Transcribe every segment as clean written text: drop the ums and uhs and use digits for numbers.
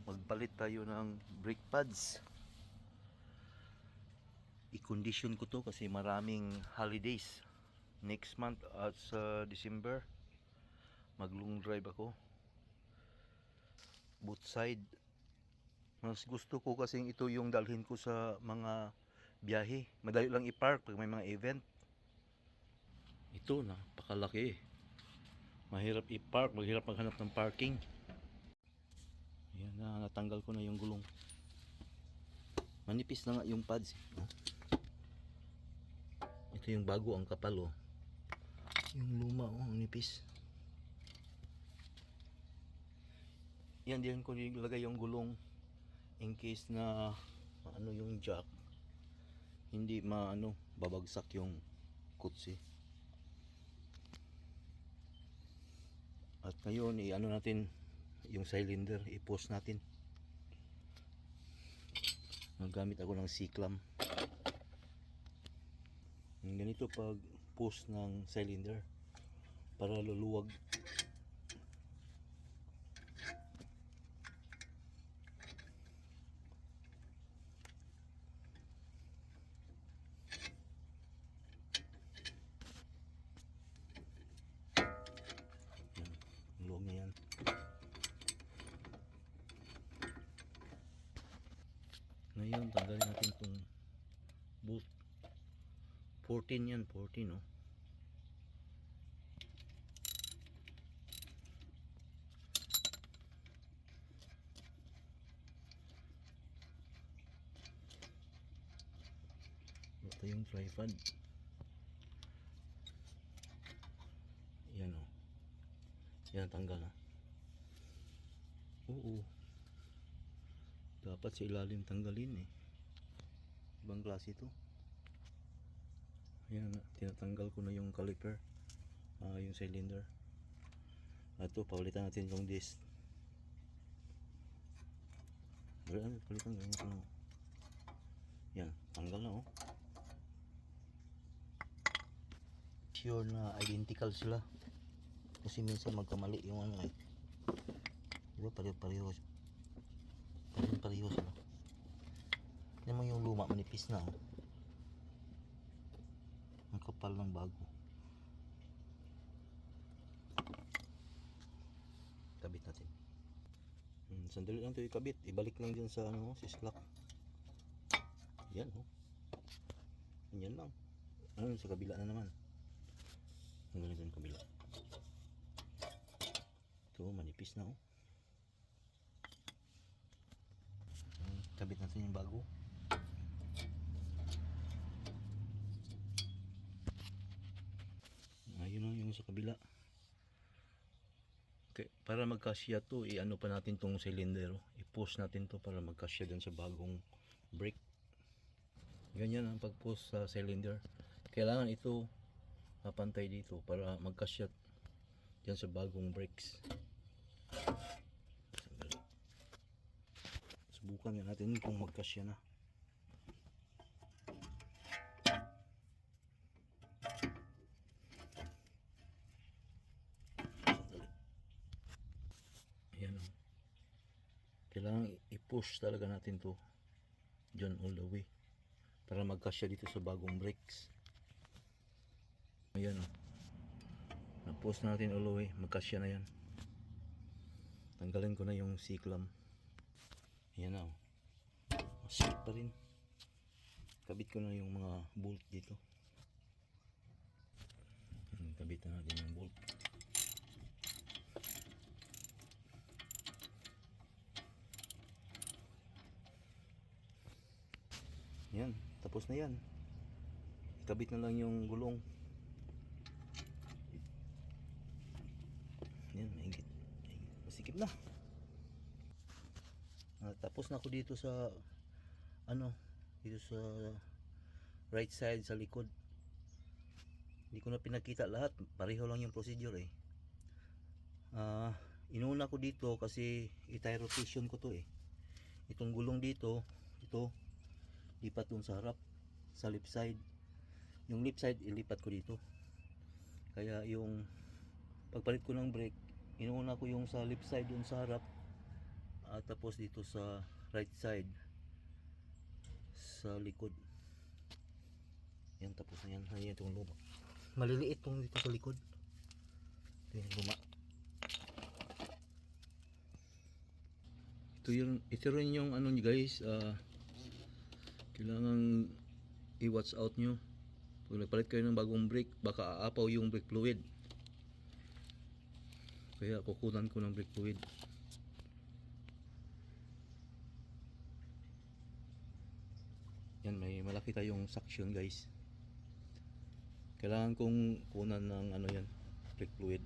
magpalit tayo ng brake pads. I-condition ko to kasi maraming holidays next month at sa December. Mag long drive ako, both side. Mas gusto ko kasi ito yung dalhin ko sa mga biyahe, madali lang i-park pag may mga event. Ito napakalaki, mahirap i-park, mahirap maghanap ng parking. Ayan na, natanggal ko na yung gulong. Manipis na nga yung pads, no? Ito yung bago, ang kapal, oh. Yung luma, oh, ang nipis. Yan, diyan ko nilagay yung gulong in case na ano yung jack, hindi babagsak yung kutsi. At ngayon natin yung cylinder, i-post natin. Nagamit ako ng C-clamp. Ganito pag post ng cylinder para luluwag. Ang luwag na yan. Ngayon tanggalin natin itong bolt. 14 yan, 14, oh. Ito yung tripod. Yan, oh. Yan, tanggal, ah. Oo. Dapat sa ilalim tanggalin, eh. Ibang klase ito. Ayan, tinatanggal ko na yung caliper, yung cylinder. At ito, palitan natin yung disc. Palitan ganyan. Yan, tanggal na, oh. Sure na identical sila. Kasi minsan magkamali yung eh. Diba pareho sila. Yan mo yung luma, manipis na, oh. Ang kapal ng bago. Kabit natin. Sandali lang ito ikabit. Ibalik lang dyan sa sislak. Yan, oh. Yan lang. Sa kabila na naman. Ang ganito yung kabila. Ito, manipis na, oh. Kabit natin yung bago. Ayun na yung sa kabila. Okay, para magkasya to, pa natin tong cylinder, oh. I-post natin to para magkasya dun sa bagong brake. Ganyan ang pag-post sa cylinder. Kailangan ito pantay dito para magkasya dyan sa bagong brakes. Subukan nga natin kung magkasya na. Ayan, oh. Kailangan i-push talaga natin to dyan all the way para magkasya dito sa bagong brakes. Ayan, oh. Na-post natin all the way, magkasya na yan. Tanggalin ko na yung C-clamp. Ayan na, oh. Masip pa rin. Kabit ko na yung mga bolt dito. Kabit na natin yung bolt. Yan, tapos na yan. Ikabit na lang yung gulong. Yan, mahigit. Masikip na. Tapos na ako dito sa dito sa right side sa likod. Hindi ko na pinakita lahat, pareho lang yung procedure, eh. Inuna ko dito kasi i-tire rotation ko to, eh. Itong gulong dito, ito lipat dun sa harap, sa left side. Yung left side ilipat ko dito. Kaya yung pagpalit ko ng brake, inuna ko yung sa left side dun sa harap, at tapos dito sa right side sa likod. Yan, tapos na yan. Ayan itong luma. Maliliit tong dito sa likod. Ito yung luma. Ito rin yung ano nyo guys, kailangan i-watch out nyo. Pag nagpalit kayo ng bagong brake, baka aapaw yung brake fluid. Kaya kukunan ko ng brake fluid. Yan, may malaki tayong suction guys. Kailangan kong kunan ng ano yan, brake fluid.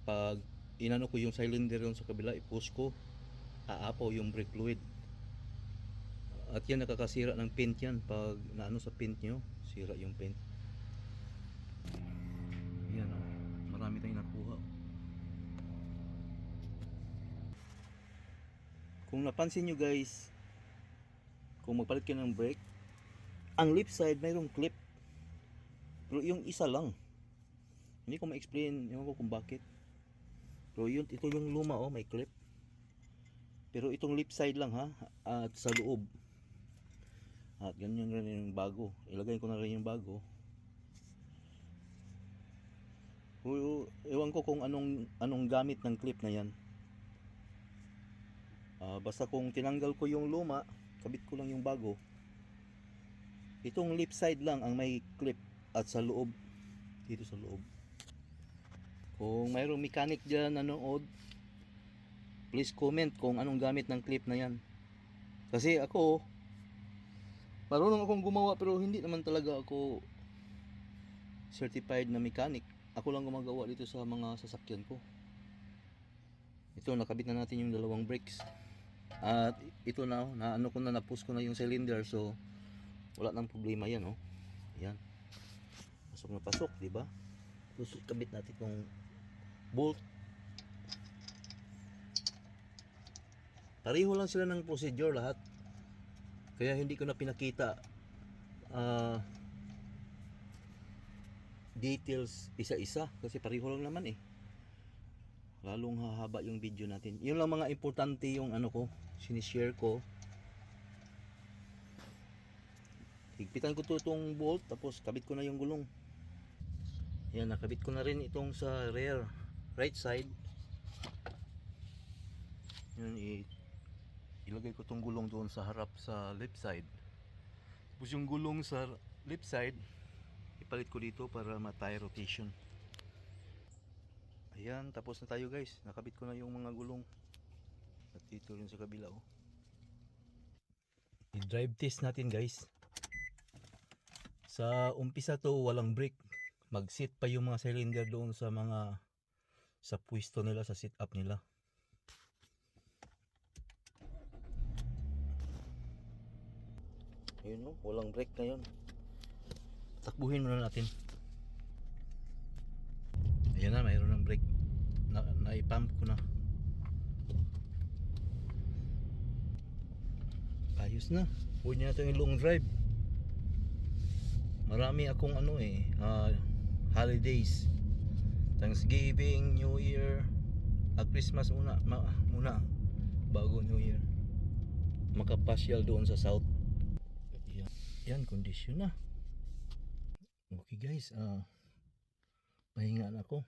Pag inano ko yung cylinder yung sa kabila, i-push ko, aapaw yung brake fluid. At yan, nakakasira ng paint yan. Pag naano sa paint nyo, sira yung paint. Yan o, marami tayong nakuha. Kung napansin nyo guys, kung magpalit kayo ng brake, ang left side mayroong clip, pero yung isa lang. Hindi ko ma-explain, ewan ko kung bakit. Pero yun, ito yung luma oh, may clip. Pero itong left side lang ha, at sa loob. At ganyan rin yung bago. Ilagay ko na rin yung bago. Ewan ko kung anong gamit ng clip na yan. Basta kung tinanggal ko yung luma, kabit ko lang yung bago. Itong left side lang ang may clip at sa loob. Dito sa loob. Kung mayroong mechanic dyan nanood, please comment kung anong gamit ng clip na yan. Kasi ako, marunong akong gumawa pero hindi naman talaga ako certified na mechanic. Ako lang gumagawa dito sa mga sasakyan ko. Ito, nakabit na natin yung dalawang brakes. At ito na, naano ko na, na-push ko na yung cylinder, so wala nang problema yan oh. Yan. Pasok na pasok, di ba? Tapos kabit natin itong bolt. Pareho lang sila ng procedure lahat. Kaya hindi ko na pinakita details isa-isa kasi pareho lang naman eh. Lalong hahaba yung video natin. Yun lang mga importante yung ano ko, sinishare ko. Higpitan ko to itong bolt, tapos kabit ko na yung gulong. Yan, nakabit ko na rin itong sa rear right side. Yan, ilagay ko itong gulong doon sa harap sa left side. Tapos yung gulong sa left side, ipalit ko dito para ma-tire rotation. Ayan, tapos na tayo guys. Nakabit ko na yung mga gulong. At dito rin sa kabila oh. I-drive test natin guys. Sa umpisa to walang brake. Mag-sit pa yung mga cylinder doon sa mga sa pwesto nila, sa sit up nila. Ayun oh, walang brake na yun. Takbuhin muna natin. Ayan na, mayroon ng brake. Na-pump ko na. Ayos na. Huwag niya natin yung long drive. Marami akong ano holidays. Thanksgiving, New Year, Christmas muna bago New Year. Makapasyal doon sa south. Yan, kondisyon na. Okay guys, pahinga na ako.